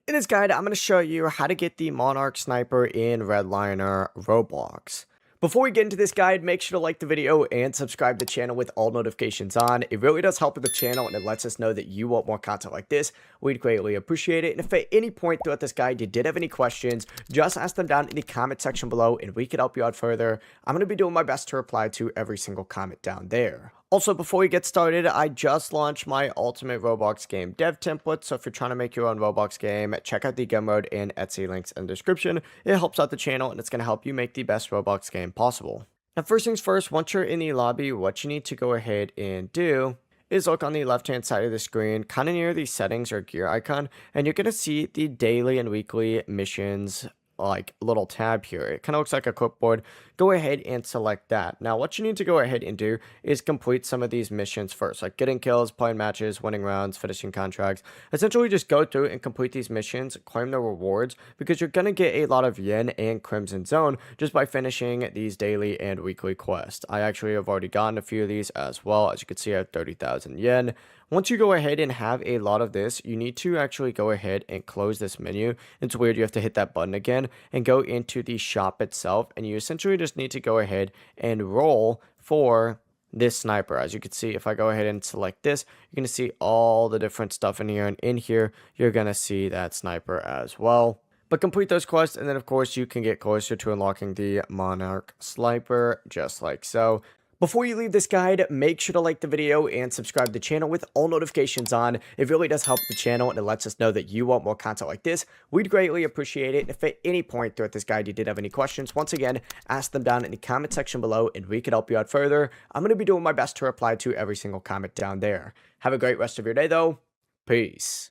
In this guide, I'm going to show you how to get the Monarch Sniper in REDLINER Roblox. Before we get into this guide, make sure to like the video and subscribe to the channel with all notifications on. It really does help with the channel and it lets us know that you want more content like this. We'd greatly appreciate it. And if at any point throughout this guide you did have any questions, just ask them down in the comment section below and we can help you out further. I'm going to be doing my best to reply to every single comment down there. Also, before we get started, I just launched my ultimate Roblox game dev template, so if you're trying to make your own Roblox game, check out the Get Mode and Etsy links in the description. It helps out the channel and it's going to help you make the best Roblox game possible. Now, first things first, once you're in the lobby, what you need to go ahead and do is look on the left hand side of the screen, kind of near the settings or gear icon, and you're going to see the daily and weekly missions like little tab here. It kind of looks like a clipboard. Go ahead and select that. Now what you need to go ahead and do is complete some of these missions first, like getting kills, playing matches, winning rounds, finishing contracts. Essentially just go through and complete these missions, claim the rewards, because you're going to get a lot of yen and crimson zone just by finishing these daily and weekly quests. I actually have already gotten a few of these as well. As you can see, I have 30,000 yen. Once you go ahead and have a lot of this, you need to actually go ahead and close this menu. It's weird, you have to hit that button again and go into the shop itself, and you essentially just need to go ahead and roll for this sniper. As you can see, if I go ahead and select this, you're going to see all the different stuff in here, and in here you're going to see that sniper as well. But complete those quests, and then of course you can get closer to unlocking the Monarch Sniper just like so. Before you leave this guide, make sure to like the video and subscribe to the channel with all notifications on. It really does help the channel and it lets us know that you want more content like this. We'd greatly appreciate it. And if at any point throughout this guide you did have any questions, once again, ask them down in the comment section below and we can help you out further. I'm going to be doing my best to reply to every single comment down there. Have a great rest of your day though. Peace.